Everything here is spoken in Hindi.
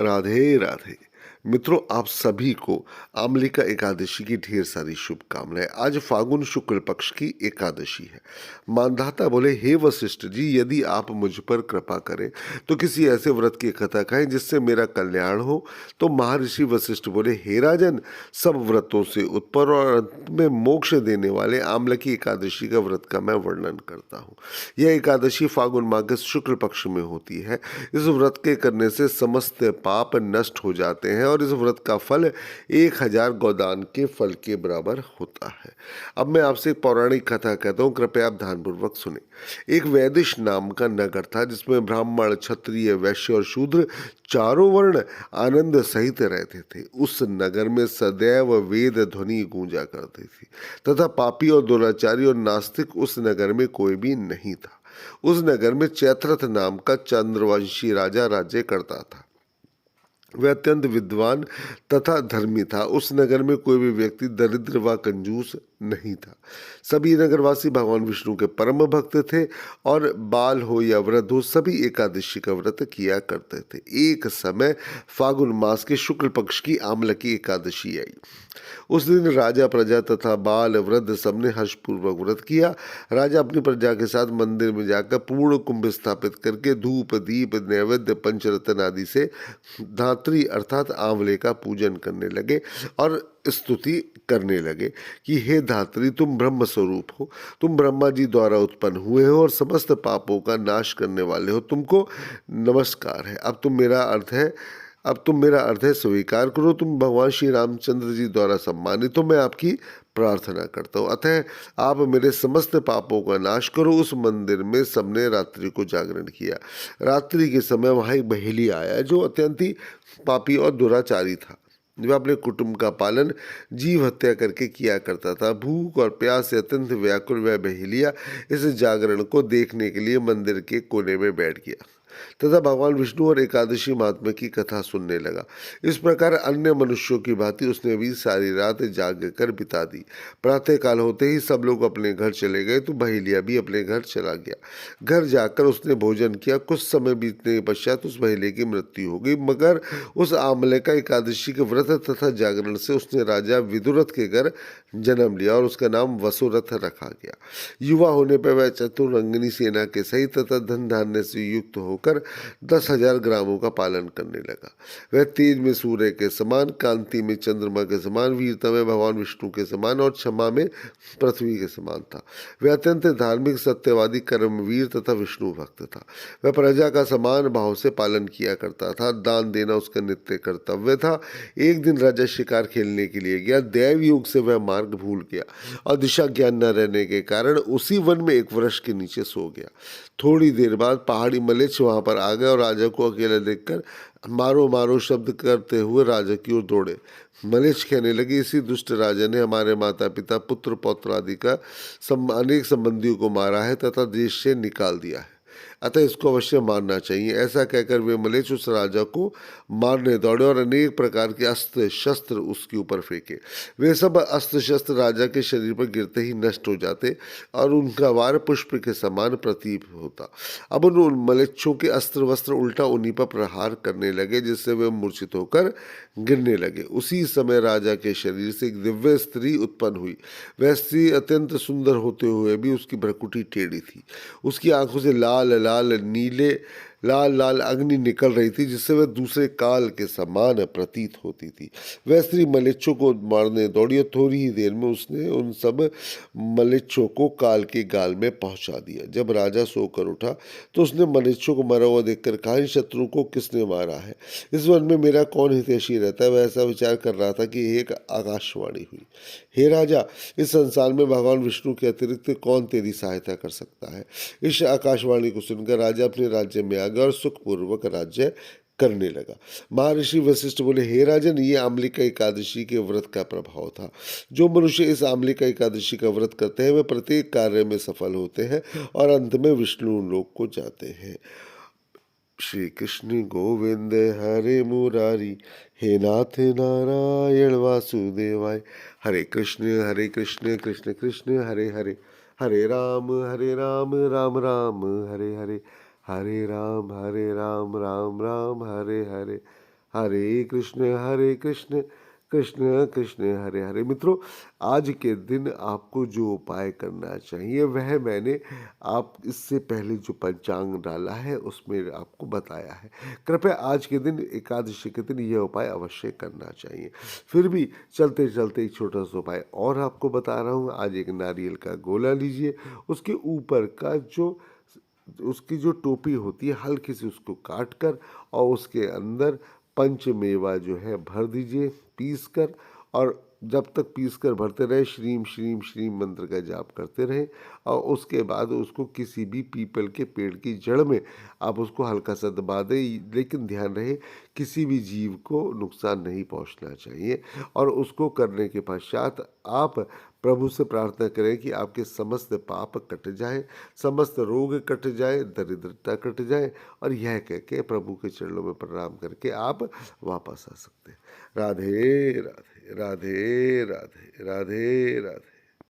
राधे राधे। मित्रों, आप सभी को आमलिका एकादशी की ढेर सारी शुभकामनाएं। आज फागुन शुक्ल पक्ष की एकादशी है। मानधाता बोले, हे वशिष्ठ जी, यदि आप मुझ पर कृपा करें तो किसी ऐसे व्रत की कथा कहें जिससे मेरा कल्याण हो। तो महर्षि वशिष्ठ बोले, हे राजन, सब व्रतों से उत्पर और अंत में मोक्ष देने वाले आमलकी एकादशी का व्रत का मैं वर्णन करता हूँ। यह एकादशी फागुन माह के शुक्ल पक्ष में होती है। इस व्रत के करने से समस्त पाप नष्ट हो जाते हैं और इस व्रत का फल 1000 गोदान के फल के बराबर होता है। अब मैं आपसे एक पौराणिक कथा कहता हूँ, कृपया आप ध्यानपूर्वक सुने। एक वैदिश नाम का नगर था जिसमें ब्राह्मण, क्षत्रिय, वैश्य और शूद्र चारों वर्ण आनंद सहित रहते थे। उस नगर में सदैव वेद ध्वनि गूंजा करती थी तथा पापी और दुराचारी और नास्तिक उस नगर में कोई भी नहीं था। उस नगर में चैत्रथ नाम का चंद्रवंशी राजा राज्य करता था। वह अत्यंत विद्वान तथा धर्मी था। उस नगर में कोई भी व्यक्ति दरिद्र व कंजूस नहीं था। सभी नगरवासी भगवान विष्णु के परम भक्त थे और बाल हो या वृद्ध हो, सभी एकादशी का व्रत किया करते थे। एक समय फागुन मास के शुक्ल पक्ष की आमलकी एकादशी आई। उस दिन राजा, प्रजा तथा बाल वृद्ध सबने हर्षपूर्वक व्रत किया। राजा अपनी प्रजा के साथ मंदिर में जाकर पूर्ण कुंभ स्थापित करके धूप, दीप, नैवेद्य, पंचरत्न आदि से धात्री अर्थात आंवले का पूजन करने लगे और स्तुति करने लगे कि हे धात्री, तुम ब्रह्म स्वरूप हो, तुम ब्रह्मा जी द्वारा उत्पन्न हुए हो और समस्त पापों का नाश करने वाले हो। तुमको नमस्कार है। अब तुम मेरा अर्थ है स्वीकार करो। तुम भगवान श्री रामचंद्र जी द्वारा सम्मानित हो। मैं आपकी प्रार्थना करता हूँ, अतः आप मेरे समस्त पापों का नाश करो। उस मंदिर में सबने रात्रि को जागरण किया। रात्रि के समय वहाँ एक बहेली आया जो अत्यंत ही पापी और दुराचारी था। वह अपने कुटुंब का पालन जीव हत्या करके किया करता था। भूख और प्यास से अत्यंत व्याकुल वह बहेलिया इस जागरण को देखने के लिए मंदिर के कोने में बैठ गया तथा भगवान विष्णु और एकादशी महात्म्य की कथा सुनने लगा। इस प्रकार अन्य मनुष्यों की भांति उसने भी सारी रात जाग कर बिता दी। प्रातः काल होते ही सब लोग अपने घर चले गए तो बहेलिया भी अपने घर चला गया। घर जाकर उसने भोजन किया। कुछ समय बीतने के पश्चात उस बहेलिया की मृत्यु हो गई, मगर उस आमले का एकादशी के व्रत तथा जागरण से उसने राजा विदुरथ के घर जन्म लिया और उसका नाम वसुरथ रखा गया। युवा होने पर वह चतुरंगिनी सेना के सहित तथा धन धान्य से युक्त होकर 10,000 ग्रामों का पालन करने लगा। वह तेज में सूर्य के समान, कांति में चंद्रमा के समान, वीरता में भगवान विष्णु के समान और क्षमा में पृथ्वी के समान था। वह अत्यंत धार्मिक, सत्यवादी, कर्मवीर तथा विष्णु भक्त था। वह प्रजा का समान भाव से पालन किया करता था। दान देना उसका नित्य कर्तव्य था। एक दिन राजा शिकार खेलने के लिए गया। दैव योग से वह मार्ग भूल गया और दिशा ज्ञान न रहने के कारण उसी वन में एक वृक्ष के नीचे सो गया। थोड़ी देर बाद पहाड़ी मलेच्छ वहां पर आ गए और राजा को अकेला देखकर मारो मारो शब्द करते हुए राजा की ओर दौड़े। मलेच्छ कहने लगे, इसी दुष्ट राजा ने हमारे माता पिता, पुत्र पौत्र आदि का अनेक संबंधियों को मारा है तथा देश से निकाल दिया है, अतः इसको अवश्य मारना चाहिए। ऐसा कहकर वे मलेच्छ उस राजा को मारने दौड़े और अनेक प्रकार के अस्त्र शस्त्र उसके ऊपर फेंके। वे सब अस्त्र शस्त्र राजा के शरीर पर गिरते ही नष्ट हो जाते और उनका वार पुष्प के समान प्रतीत होता। अब उन मलेच्छों के अस्त्र वस्त्र उल्टा उन्हीं पर प्रहार करने लगे, जिससे वे मूर्छित होकर गिरने लगे। उसी समय राजा के शरीर से एक दिव्य स्त्री उत्पन्न हुई। वह स्त्री अत्यंत सुंदर होते हुए भी उसकी भ्रकुटी टेढ़ी थी। उसकी आंखों से लाल लाल अग्नि निकल रही थी, जिससे वह दूसरे काल के समान प्रतीत होती थी। वह स्त्री मलेच्छों को मारने दौड़ी और थोड़ी ही देर में उसने उन सब मलेच्छों को काल के गाल में पहुंचा दिया। जब राजा सोकर उठा तो उसने मलेच्छों को मरा हुआ देखकर कहा, इन शत्रु को किसने मारा है? इस वन में मेरा कौन हितैषी रहता है? वह ऐसा विचार कर रहा था कि एक आकाशवाणी हुई, हे राजा, इस संसार में भगवान विष्णु के अतिरिक्त कौन तेरी सहायता कर सकता है? इस आकाशवाणी को सुनकर राजा अपने राज्य में आ गया और सुखपूर्वक राज्य करने लगा। महर्षि वशिष्ठ बोले, हे राजन, ये आमलिका एकादशी के व्रत का प्रभाव था। जो मनुष्य इस आमलिका एकादशी का व्रत करते हैं वे प्रत्येक कार्य में सफल होते हैं और अंत में विष्णु लोक को जाते हैं। श्री कृष्ण गोविंद हरे मुरारी, हे नाथ नारायण वासुदेवाय। हरे कृष्ण कृष्ण कृष्ण हरे हरे, हरे राम राम राम हरे हरे, हरे राम राम राम हरे हरे, हरे कृष्ण कृष्ण कृष्ण हरे हरे। मित्रों, आज के दिन आपको जो उपाय करना चाहिए वह मैंने आप इससे पहले जो पंचांग डाला है उसमें आपको बताया है। कृपया आज के दिन, एकादशी के दिन, यह उपाय अवश्य करना चाहिए। फिर भी चलते चलते एक छोटा सा उपाय और आपको बता रहा हूँ। आज एक नारियल का गोला लीजिए, उसके ऊपर का जो उसकी जो टोपी होती है हल्की सी उसको काट कर और उसके अंदर पंचमेवा जो है भर दीजिए पीस कर। और जब तक पीस कर भरते रहे, श्रीम श्रीम श्रीम मंत्र का जाप करते रहे। और उसके बाद उसको किसी भी पीपल के पेड़ की जड़ में आप उसको हल्का सा दबा दें, लेकिन ध्यान रहे किसी भी जीव को नुकसान नहीं पहुंचना चाहिए। और उसको करने के पश्चात आप प्रभु से प्रार्थना करें कि आपके समस्त पाप कट जाए, समस्त रोग कट जाए, दरिद्रता कट जाए। और यह कह के प्रभु के चरणों में प्रणाम करके आप वापस आ सकते हैं। राधे राधे राधे राधे राधे राधे।